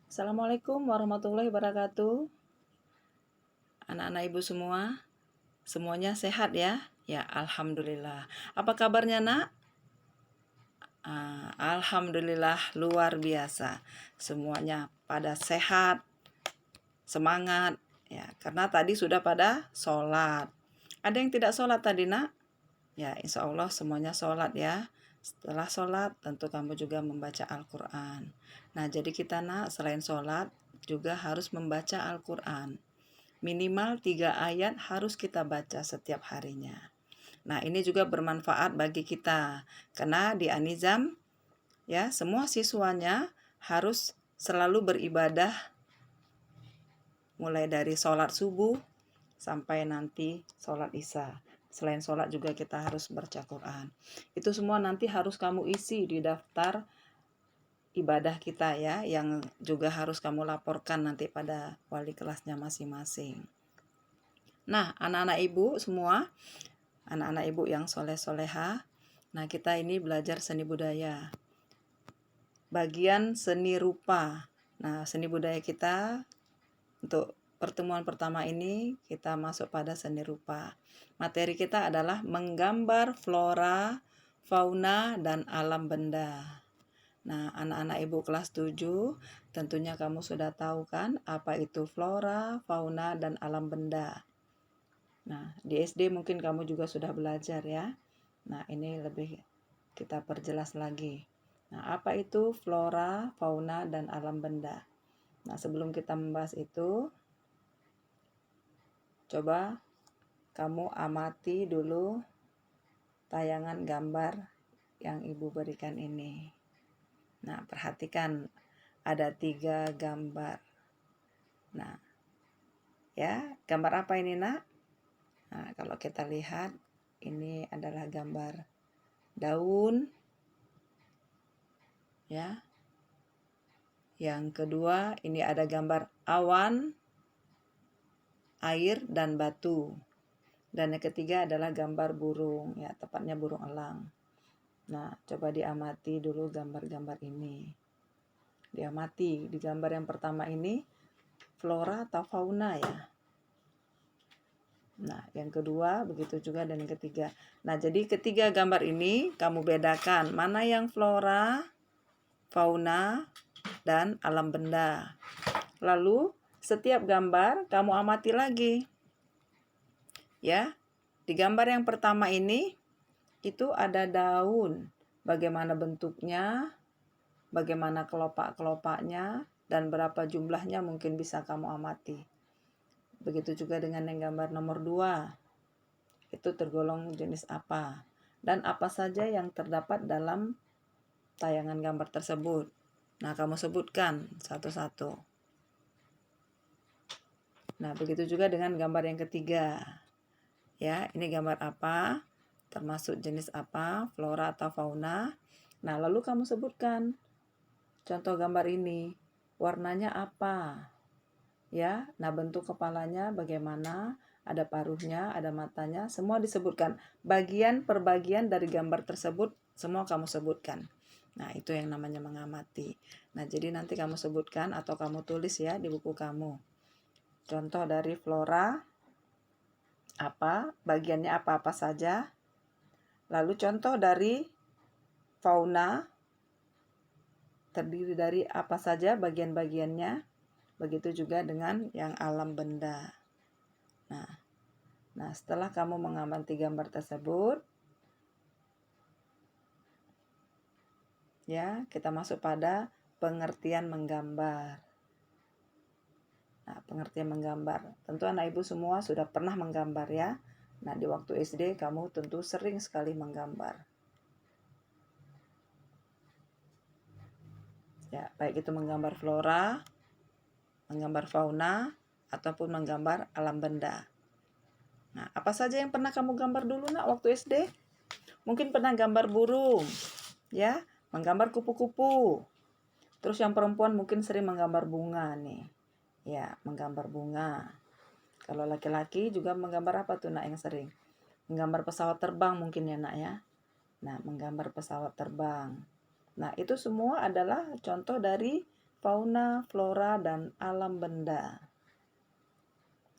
Assalamualaikum warahmatullahi wabarakatuh. Anak-anak ibu semua, semuanya sehat ya? Ya, alhamdulillah. Apa kabarnya, Nak? Alhamdulillah luar biasa. Semuanya pada sehat, semangat ya, karena tadi sudah pada sholat. Ada yang tidak sholat tadi, Nak? Ya, insya Allah semuanya sholat ya. Setelah sholat, tentu kamu juga membaca Al-Quran. Nah, jadi kita, Nak, selain sholat, juga harus membaca Al-Quran. Minimal 3 ayat harus kita baca setiap harinya. Nah, ini juga bermanfaat bagi kita. Karena di Anizam, ya, semua siswanya harus selalu beribadah mulai dari sholat subuh sampai nanti sholat isya. Selain sholat juga kita harus baca Quran. Itu semua nanti harus kamu isi di daftar ibadah kita ya, yang juga harus kamu laporkan nanti pada wali kelasnya masing-masing. Nah, anak-anak ibu semua, anak-anak ibu yang soleh-soleha, nah kita ini belajar seni budaya. Bagian seni rupa. Nah, seni budaya kita untuk pertemuan pertama ini kita masuk pada seni rupa. Materi kita adalah menggambar flora, fauna, dan alam benda. Nah, anak-anak ibu kelas 7, tentunya kamu sudah tahu kan apa itu flora, fauna, dan alam benda. Nah, di SD mungkin kamu juga sudah belajar ya. Nah, ini lebih kita perjelas lagi. Nah, apa itu flora, fauna, dan alam benda? Nah, sebelum kita membahas itu, coba kamu amati dulu tayangan gambar yang ibu berikan ini. Nah, perhatikan ada 3 gambar. Nah, ya, gambar apa ini, Nak? Nah, kalau kita lihat, ini adalah gambar daun, ya. Yang kedua, ini ada gambar awan, air, dan batu. Dan yang ketiga adalah gambar burung, ya, tepatnya burung elang. Nah, coba diamati dulu gambar-gambar ini. Diamati, di gambar yang pertama ini, flora atau fauna ya. Nah, yang kedua, begitu juga dan yang ketiga. Nah, jadi ketiga gambar ini, kamu bedakan mana yang flora, fauna, dan alam benda. Lalu, setiap gambar kamu amati lagi. Ya, di gambar yang pertama ini, itu ada daun. Bagaimana bentuknya, bagaimana kelopak-kelopaknya, dan berapa jumlahnya mungkin bisa kamu amati. Begitu juga dengan yang gambar nomor 2. Itu tergolong jenis apa. Dan apa saja yang terdapat dalam tayangan gambar tersebut. Nah, kamu sebutkan satu-satu. Nah, begitu juga dengan gambar yang ketiga. Ya, ini gambar apa? Termasuk jenis apa? Flora atau fauna? Nah, lalu kamu sebutkan contoh gambar ini. Warnanya apa? Ya, nah bentuk kepalanya bagaimana? Ada paruhnya, ada matanya, semua disebutkan. Bagian per bagian dari gambar tersebut semua kamu sebutkan. Nah, itu yang namanya mengamati. Nah, jadi nanti kamu sebutkan atau kamu tulis ya di buku kamu. Contoh dari flora, apa, bagiannya apa-apa saja. Lalu contoh dari fauna, terdiri dari apa saja bagian-bagiannya. Begitu juga dengan yang alam benda. Nah, setelah kamu mengamati gambar tersebut, ya, kita masuk pada pengertian menggambar. Nah, pengertian menggambar. Tentu anak ibu semua sudah pernah menggambar ya. Nah, di waktu SD kamu tentu sering sekali menggambar. Ya, baik itu menggambar flora, menggambar fauna, ataupun menggambar alam benda. Nah, apa saja yang pernah kamu gambar dulu, Nak, waktu SD? Mungkin pernah gambar burung, ya, menggambar kupu-kupu. Terus yang perempuan mungkin sering menggambar bunga nih. Ya, menggambar bunga. Kalau laki-laki juga menggambar apa tuh, Nak, yang sering? Menggambar pesawat terbang mungkin ya, Nak, ya. Nah, menggambar pesawat terbang. Nah, itu semua adalah contoh dari fauna, flora, dan alam benda.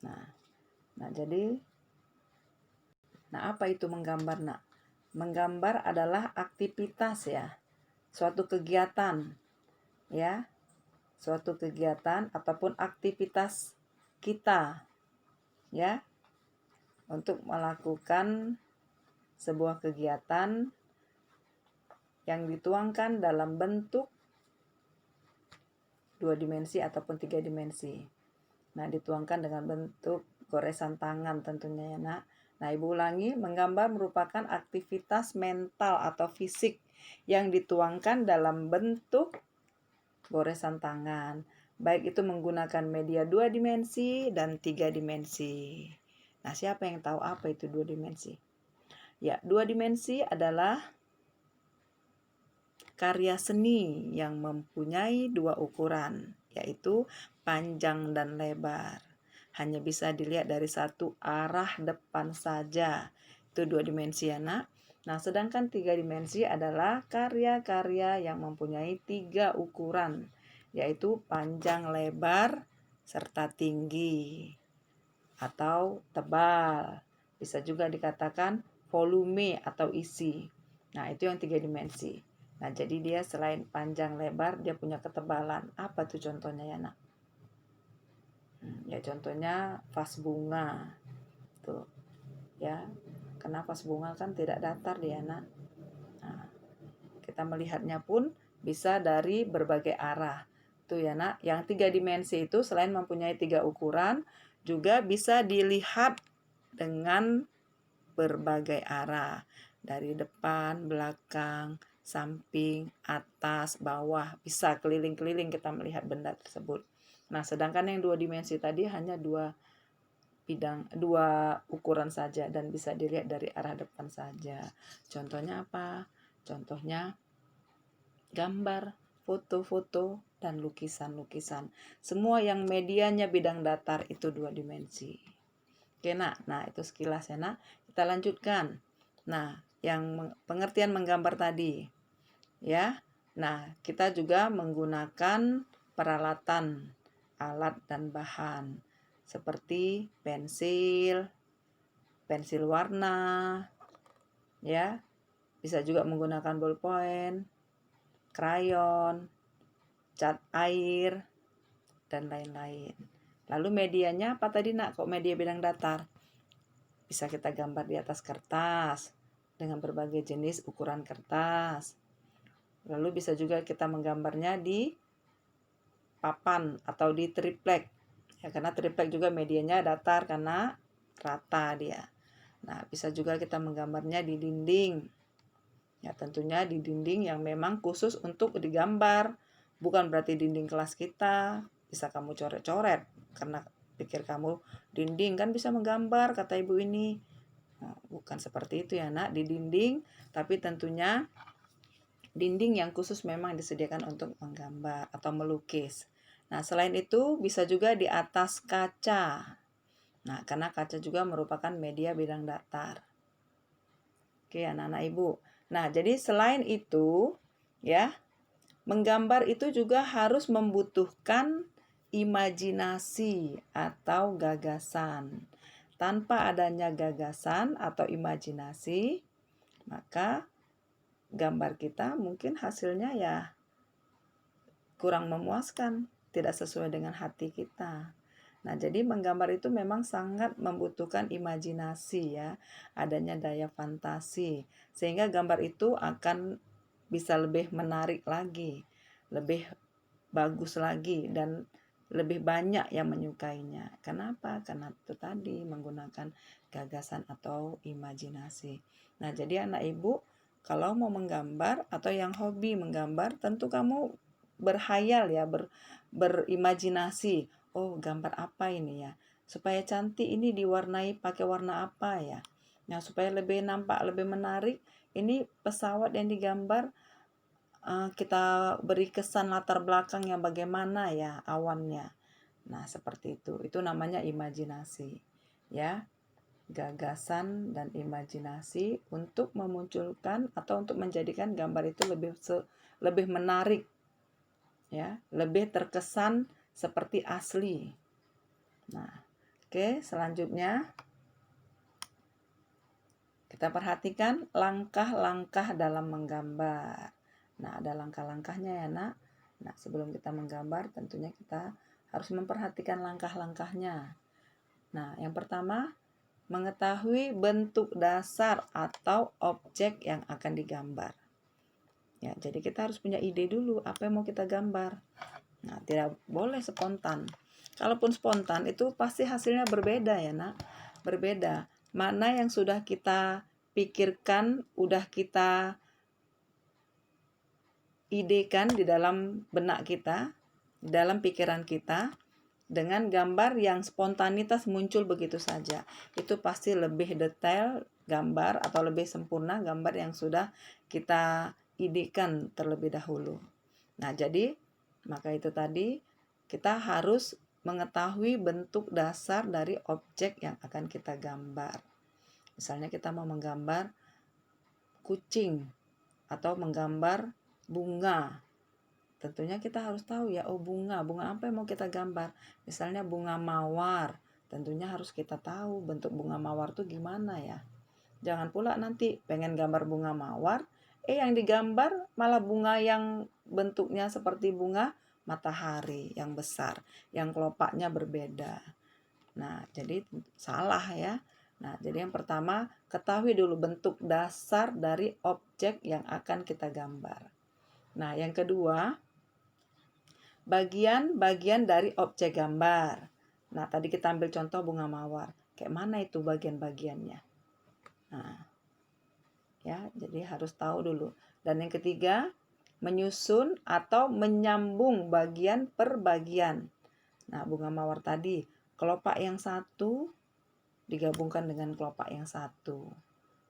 Nah, jadi, apa itu menggambar, nak? Menggambar adalah aktivitas ya, suatu kegiatan ya, suatu kegiatan ataupun aktivitas kita ya, untuk melakukan sebuah kegiatan yang dituangkan dalam bentuk 2 dimensi ataupun 3 dimensi. Nah, dituangkan dengan bentuk goresan tangan tentunya ya, nak. Nah, Ibu ulangi, menggambar merupakan aktivitas mental atau fisik yang dituangkan dalam bentuk goresan tangan. Baik itu menggunakan media 2 dimensi dan 3 dimensi. Nah, siapa yang tahu apa itu 2 dimensi? Ya, 2 dimensi adalah karya seni yang mempunyai 2 ukuran, yaitu panjang dan lebar. Hanya bisa dilihat dari satu arah depan saja. Itu 2 dimensi ya, nak. Nah, sedangkan 3 dimensi adalah karya-karya yang mempunyai 3 ukuran, yaitu panjang, lebar, serta tinggi atau tebal. Bisa juga dikatakan volume atau isi. Nah, itu yang 3 dimensi. Nah, jadi dia selain panjang lebar, dia punya ketebalan. Apa tuh contohnya ya, nak? Ya, contohnya vas bunga. Tuh, ya. Karena vas bunga kan tidak datar dia, nak. Nah, kita melihatnya pun bisa dari berbagai arah. Tuh ya, nak. Yang 3 dimensi itu selain mempunyai 3 ukuran, juga bisa dilihat dengan berbagai arah. Dari depan, belakang, samping, atas, bawah, bisa keliling-keliling kita melihat benda tersebut. Nah, sedangkan yang 2 dimensi tadi hanya 2 ukuran saja dan bisa dilihat dari arah depan saja. Contohnya apa? Contohnya gambar, foto-foto, dan lukisan-lukisan. Semua yang medianya bidang datar itu 2 dimensi. Oke, nak. Nah, itu sekilas ya, nak. Kita lanjutkan. Nah, yang pengertian menggambar tadi ya. Nah, kita juga menggunakan peralatan, alat dan bahan seperti pensil warna ya. Bisa juga menggunakan ballpoint, krayon, cat air, dan lain-lain. Lalu medianya apa tadi, nak? Kok media bidang datar? Bisa kita gambar di atas kertas dengan berbagai jenis ukuran kertas. Lalu bisa juga kita menggambarnya di papan atau di triplek. Ya, karena triplek juga medianya datar karena rata dia. Nah, bisa juga kita menggambarnya di dinding. Ya, tentunya di dinding yang memang khusus untuk digambar. Bukan berarti dinding kelas kita bisa kamu coret-coret. Karena pikir kamu dinding kan bisa menggambar, kata ibu ini. Nah, bukan seperti itu ya, nak. Di dinding, tapi tentunya dinding yang khusus memang disediakan untuk menggambar atau melukis. Nah, selain itu bisa juga di atas kaca. Nah, karena kaca juga merupakan media bidang datar. Oke, anak-anak ibu. Nah, jadi selain itu, ya, menggambar itu juga harus membutuhkan imajinasi atau gagasan. Tanpa adanya gagasan atau imajinasi, maka gambar kita mungkin hasilnya ya kurang memuaskan, tidak sesuai dengan hati kita. Nah, jadi menggambar itu memang sangat membutuhkan imajinasi ya, adanya daya fantasi, sehingga gambar itu akan bisa lebih menarik lagi, lebih bagus lagi, dan lebih banyak yang menyukainya. Kenapa? Karena itu tadi menggunakan gagasan atau imajinasi. Nah, jadi anak ibu, kalau mau menggambar atau yang hobi menggambar, tentu kamu berhayal ya, berimajinasi. Oh, gambar apa ini ya? Supaya cantik ini diwarnai pakai warna apa ya? Nah, supaya lebih nampak, lebih menarik, ini pesawat yang digambar kita beri kesan latar belakang yang bagaimana ya awannya. Nah, seperti itu. Itu namanya imajinasi. Ya, gagasan dan imajinasi untuk memunculkan atau untuk menjadikan gambar itu lebih menarik ya, lebih terkesan seperti asli. Nah, oke, selanjutnya kita perhatikan langkah-langkah dalam menggambar. Nah, ada langkah-langkahnya ya, Nak. Nah, sebelum kita menggambar, tentunya kita harus memperhatikan langkah-langkahnya. Nah, yang pertama, mengetahui bentuk dasar atau objek yang akan digambar. Ya, jadi kita harus punya ide dulu apa yang mau kita gambar. Nah, tidak boleh spontan. Kalaupun spontan itu pasti hasilnya berbeda ya, Nak. Berbeda. Mana yang sudah kita pikirkan, udah kita idekan di dalam benak kita, di dalam pikiran kita, dengan gambar yang spontanitas muncul begitu saja. Itu pasti lebih detail gambar atau lebih sempurna gambar yang sudah kita idekan terlebih dahulu. Nah, jadi maka itu tadi kita harus mengetahui bentuk dasar dari objek yang akan kita gambar. Misalnya kita mau menggambar kucing atau menggambar bunga. Tentunya kita harus tahu ya, oh bunga apa yang mau kita gambar. Misalnya bunga mawar, tentunya harus kita tahu bentuk bunga mawar tuh gimana ya. Jangan pula nanti pengen gambar bunga mawar, yang digambar malah bunga yang bentuknya seperti bunga matahari yang besar, yang kelopaknya berbeda. Nah, jadi salah ya. Nah, jadi yang pertama, ketahui dulu bentuk dasar dari objek yang akan kita gambar. Nah, yang kedua, bagian-bagian dari objek gambar. Nah, tadi kita ambil contoh bunga mawar. Kayak mana itu bagian-bagiannya? Nah, ya, jadi harus tahu dulu. Dan yang ketiga, menyusun atau menyambung bagian per bagian. Nah, bunga mawar tadi, kelopak yang satu digabungkan dengan kelopak yang satu.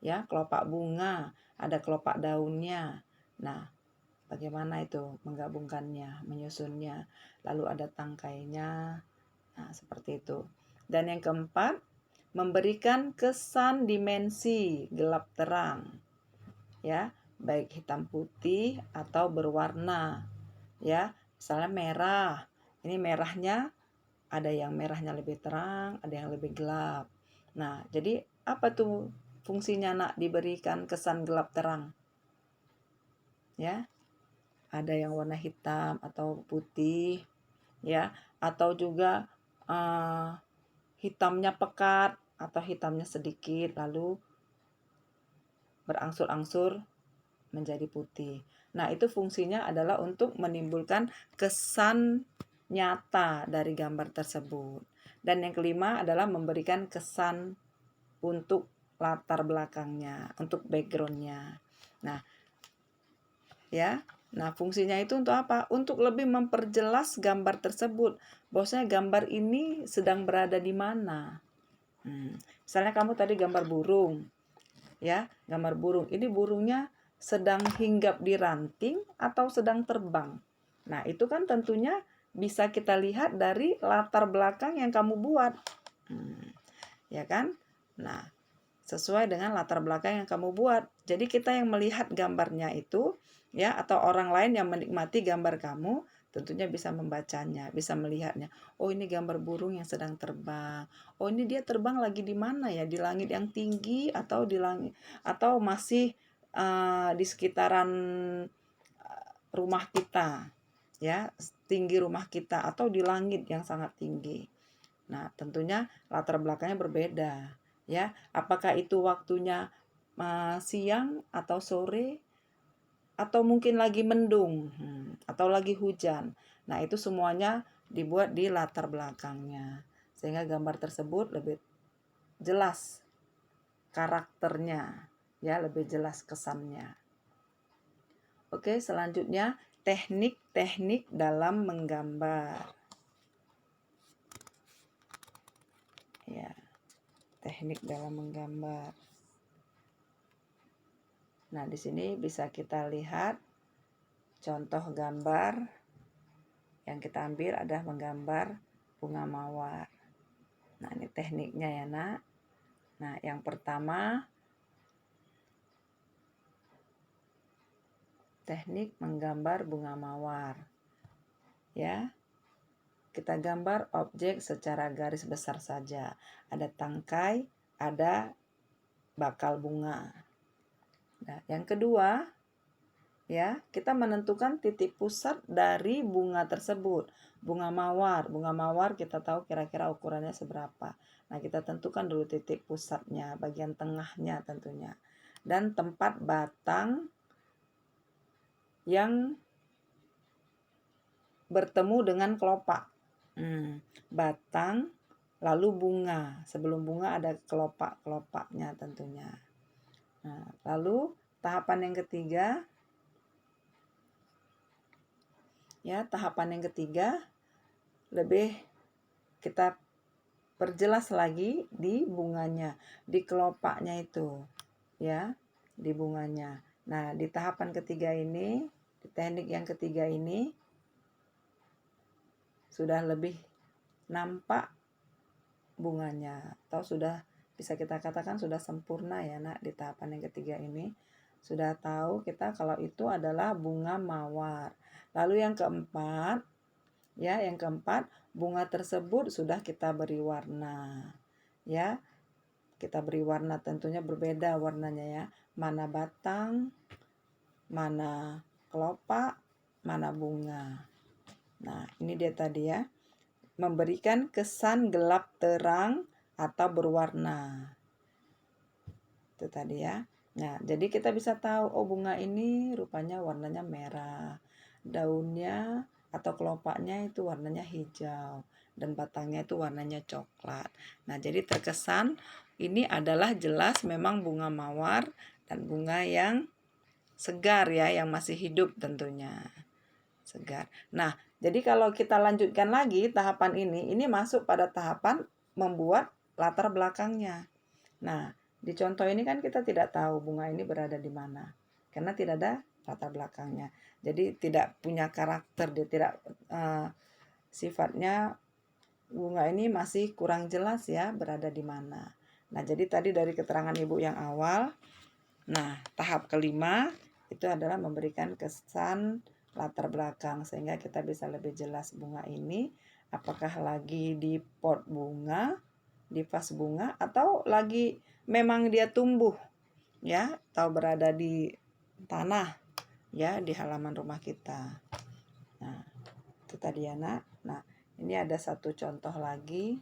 Ya, kelopak bunga, ada kelopak daunnya. Nah, bagaimana itu menggabungkannya, menyusunnya. Lalu ada tangkainya. Nah, seperti itu. Dan yang keempat, memberikan kesan dimensi gelap terang. Ya, baik hitam putih atau berwarna. Ya, misalnya merah. Ini merahnya ada yang merahnya lebih terang, ada yang lebih gelap. Nah, jadi apa tuh fungsinya nak diberikan kesan gelap terang? Ya, ada yang warna hitam atau putih, ya, atau juga hitamnya pekat atau hitamnya sedikit, lalu berangsur-angsur menjadi putih. Nah, itu fungsinya adalah untuk menimbulkan kesan nyata dari gambar tersebut. Dan yang kelima adalah memberikan kesan untuk latar belakangnya, untuk backgroundnya. Nah, ya, nah fungsinya itu untuk apa? Untuk lebih memperjelas gambar tersebut. Bahwasanya gambar ini sedang berada di mana. Misalnya kamu tadi gambar burung, ya, gambar burung. Ini burungnya sedang hinggap di ranting atau sedang terbang. Nah, itu kan tentunya bisa kita lihat dari latar belakang yang kamu buat. Ya kan? Nah, sesuai dengan latar belakang yang kamu buat. Jadi kita yang melihat gambarnya itu, ya, atau orang lain yang menikmati gambar kamu, tentunya bisa membacanya, bisa melihatnya. Oh, ini gambar burung yang sedang terbang. Oh, ini dia terbang lagi di mana ya? Di langit yang tinggi atau di langit atau masih di sekitaran rumah kita, ya, tinggi rumah kita atau di langit yang sangat tinggi. Nah, tentunya latar belakangnya berbeda, ya. Apakah itu waktunya siang atau sore atau mungkin lagi mendung atau lagi hujan. Nah, itu semuanya dibuat di latar belakangnya sehingga gambar tersebut lebih jelas karakternya, ya, lebih jelas kesannya. Oke, selanjutnya teknik-teknik dalam menggambar. Ya, teknik dalam menggambar. Nah, di sini bisa kita lihat contoh gambar yang kita ambil adalah menggambar bunga mawar. Nah, ini tekniknya ya, Nak. Nah, yang pertama, teknik menggambar bunga mawar. Ya, kita gambar objek secara garis besar saja. Ada tangkai, ada bakal bunga. Nah, yang kedua, ya, kita menentukan titik pusat dari bunga tersebut. Bunga mawar kita tahu kira-kira ukurannya seberapa. Nah, kita tentukan dulu titik pusatnya, bagian tengahnya tentunya. Dan tempat batang yang bertemu dengan kelopak. Batang, lalu bunga. Sebelum bunga ada kelopak-kelopaknya tentunya. Nah, lalu tahapan yang ketiga, lebih kita perjelas lagi di bunganya, di kelopaknya itu, ya, di bunganya. Nah, di tahapan ketiga ini, di teknik yang ketiga ini, sudah lebih nampak bunganya, atau sudah bisa kita katakan sudah sempurna ya nak, di tahapan yang ketiga ini. Sudah tahu kita kalau itu adalah bunga mawar. Lalu yang keempat, bunga tersebut sudah kita beri warna. Ya, kita beri warna, tentunya berbeda warnanya ya. Mana batang, mana kelopak, mana bunga. Nah, ini dia tadi ya. Memberikan kesan gelap terang atau berwarna. Itu tadi ya. Nah, jadi kita bisa tahu, oh bunga ini rupanya warnanya merah. Daunnya atau kelopaknya itu warnanya hijau. Dan batangnya itu warnanya coklat. Nah, jadi terkesan ini adalah jelas memang bunga mawar dan bunga yang segar ya, yang masih hidup tentunya. Segar. Nah, jadi kalau kita lanjutkan lagi tahapan ini masuk pada tahapan membuat latar belakangnya. Nah, di contoh ini kan kita tidak tahu bunga ini berada di mana, karena tidak ada latar belakangnya. Jadi tidak punya karakter, dia tidak sifatnya, bunga ini masih kurang jelas ya berada di mana. Nah, jadi tadi dari keterangan Ibu yang awal, nah tahap kelima itu adalah memberikan kesan latar belakang sehingga kita bisa lebih jelas bunga ini apakah lagi di pot bunga, di vas bunga, atau lagi memang dia tumbuh ya, atau berada di tanah ya, di halaman rumah kita. Nah, itu tadi ya nak. Nah, ini ada satu contoh lagi,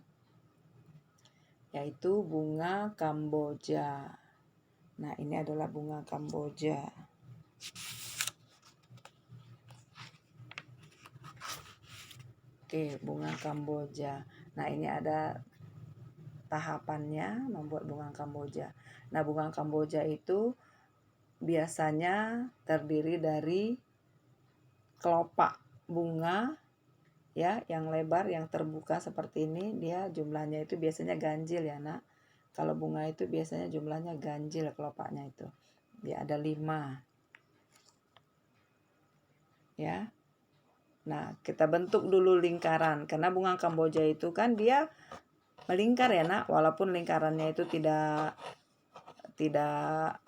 yaitu bunga Kamboja. Nah, ini adalah bunga Kamboja. Oke, bunga Kamboja. Nah, ini ada tahapannya membuat bunga Kamboja. Nah, bunga Kamboja itu biasanya terdiri dari kelopak bunga ya, yang lebar, yang terbuka seperti ini. Dia jumlahnya itu biasanya ganjil ya nak. Kalau bunga itu biasanya jumlahnya ganjil kelopaknya itu. Dia ada 5. Ya. Nah, kita bentuk dulu lingkaran. Karena bunga Kamboja itu kan dia melingkar ya nak, walaupun lingkarannya itu tidak tidak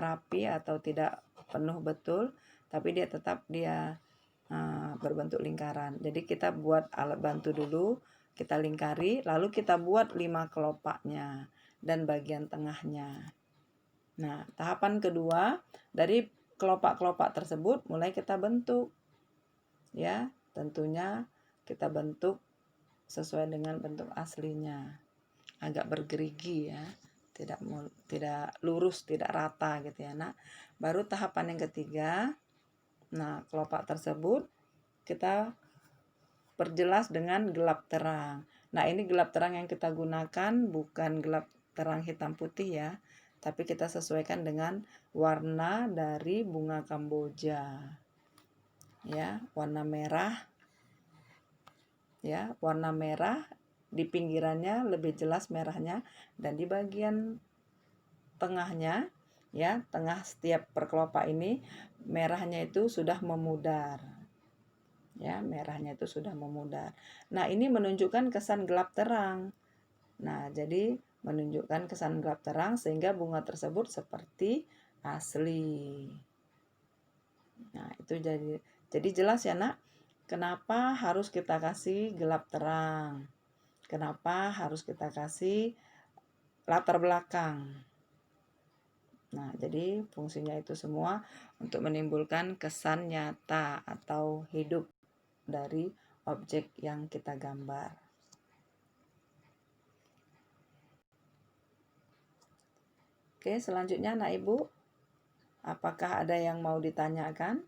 rapi atau tidak penuh betul, tapi dia tetap berbentuk lingkaran. Jadi kita buat alat bantu dulu, kita lingkari, lalu kita buat 5 kelopaknya dan bagian tengahnya. Nah, tahapan kedua, dari kelopak-kelopak tersebut mulai kita bentuk. Ya, tentunya kita bentuk sesuai dengan bentuk aslinya. Agak bergerigi ya. Tidak lurus, tidak rata gitu ya nak. Baru tahapan yang ketiga, nah kelopak tersebut kita perjelas dengan gelap terang. Nah, ini gelap terang yang kita gunakan bukan gelap terang hitam putih ya, tapi kita sesuaikan dengan warna dari bunga Kamboja. Ya, warna merah. Ya, warna merah, di pinggirannya lebih jelas merahnya, dan di bagian tengahnya ya, tengah setiap perkelopak ini merahnya itu sudah memudar. Ya, merahnya itu sudah memudar. Nah, ini menunjukkan kesan gelap terang. Nah, jadi menunjukkan kesan gelap terang sehingga bunga tersebut seperti asli. Nah, itu jadi jelas ya nak. kenapa harus kita kasih gelap terang? Kenapa harus kita kasih latar belakang? Nah, jadi fungsinya itu semua untuk menimbulkan kesan nyata atau hidup dari objek yang kita gambar. Oke, selanjutnya anak ibu, apakah ada yang mau ditanyakan?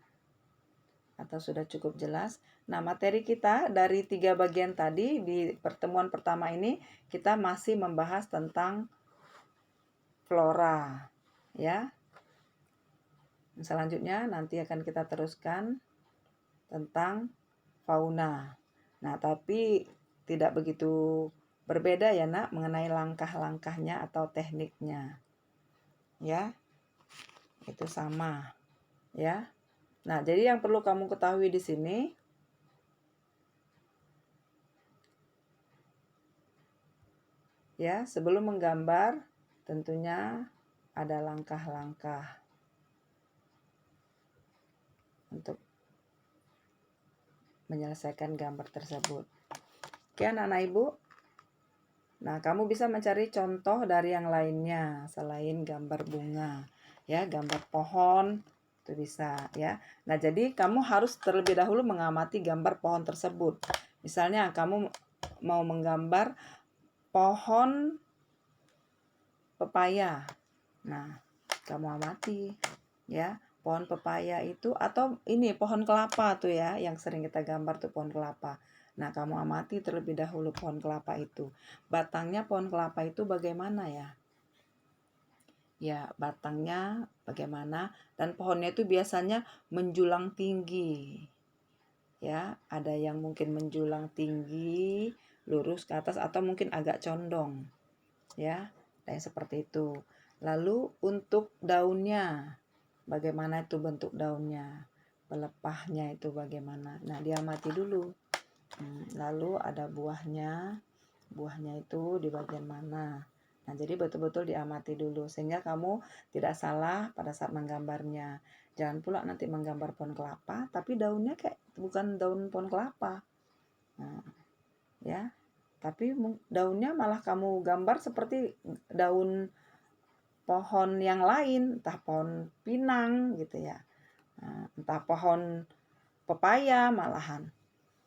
Atau sudah cukup jelas? Nah, materi kita dari 3 bagian tadi di pertemuan pertama ini kita masih membahas tentang flora, ya. Selanjutnya nanti akan kita teruskan tentang fauna. Nah, tapi tidak begitu berbeda ya, Nak, mengenai langkah-langkahnya atau tekniknya. Ya. Itu sama, ya. Nah, jadi yang perlu kamu ketahui di sini, ya, sebelum menggambar tentunya ada langkah-langkah untuk menyelesaikan gambar tersebut. Oke, anak-anak ibu. Nah, kamu bisa mencari contoh dari yang lainnya selain gambar bunga. Ya, gambar pohon itu bisa, ya. Nah, jadi kamu harus terlebih dahulu mengamati gambar pohon tersebut. Misalnya kamu mau menggambar pohon pepaya. Nah, kamu amati, ya. Pohon pepaya itu, atau ini pohon kelapa tuh ya, yang sering kita gambar tuh pohon kelapa. Nah, kamu amati terlebih dahulu pohon kelapa itu. Batangnya pohon kelapa itu bagaimana ya? Ya, batangnya bagaimana, dan pohonnya itu biasanya menjulang tinggi. Ya, ada yang mungkin menjulang tinggi, lurus ke atas, atau mungkin agak condong. Ya, ada yang seperti itu. Lalu untuk daunnya, bagaimana itu bentuk daunnya, pelepahnya itu bagaimana. Nah, diamati dulu. Lalu ada buahnya itu di bagian mana. Nah, jadi betul-betul diamati dulu sehingga kamu tidak salah pada saat menggambarnya. Jangan pula nanti menggambar pohon kelapa tapi daunnya kayak bukan daun pohon kelapa. Nah, ya. Tapi daunnya malah kamu gambar seperti daun pohon yang lain, entah pohon pinang gitu ya. Nah, entah pohon pepaya malahan.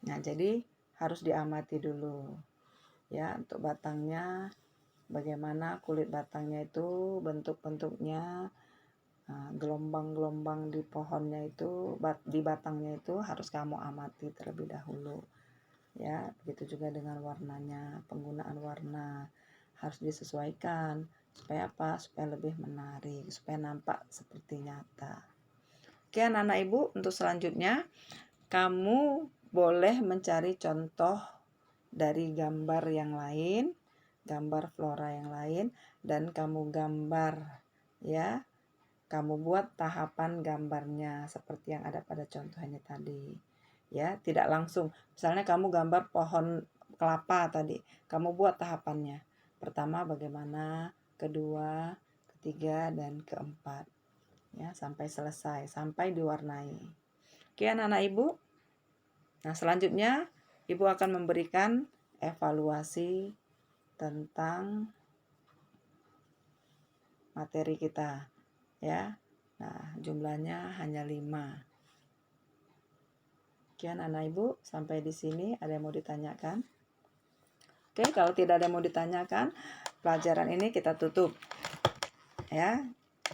Nah, jadi harus diamati dulu. Ya, untuk batangnya bagaimana kulit batangnya itu, bentuk-bentuknya, gelombang-gelombang di pohonnya itu, di batangnya itu harus kamu amati terlebih dahulu. Ya, begitu juga dengan warnanya, penggunaan warna harus disesuaikan. Supaya apa? Supaya lebih menarik, supaya nampak seperti nyata. Oke, anak-anak ibu, untuk selanjutnya kamu boleh mencari contoh dari gambar yang lain, gambar flora yang lain, dan kamu gambar, ya. Kamu buat tahapan gambarnya seperti yang ada pada contohnya tadi. Ya, tidak langsung. Misalnya kamu gambar pohon kelapa tadi, kamu buat tahapannya. Pertama bagaimana, kedua, ketiga, dan keempat. Ya, sampai selesai, sampai diwarnai. Oke, anak-anak ibu. Nah, selanjutnya ibu akan memberikan evaluasi tentang materi kita, ya. Nah, jumlahnya hanya 5. Sekian anak ibu, sampai di sini ada yang mau ditanyakan? Oke, kalau tidak ada yang mau ditanyakan, pelajaran ini kita tutup. Ya,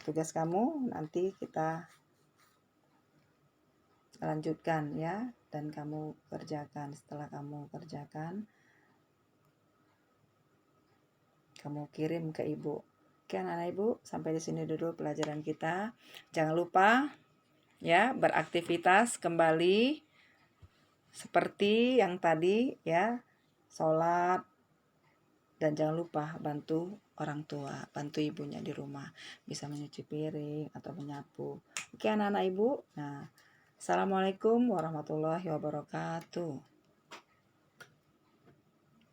tugas kamu nanti kita lanjutkan ya, dan kamu kerjakan. Setelah kamu kerjakan, kamu kirim ke ibu. Oke, anak-anak ibu, sampai di sini dulu pelajaran kita. Jangan lupa ya beraktivitas kembali seperti yang tadi ya, sholat, dan jangan lupa bantu orang tua, bantu ibunya di rumah, bisa menyuci piring atau menyapu. Oke, anak-anak ibu. Nah, assalamualaikum warahmatullahi wabarakatuh.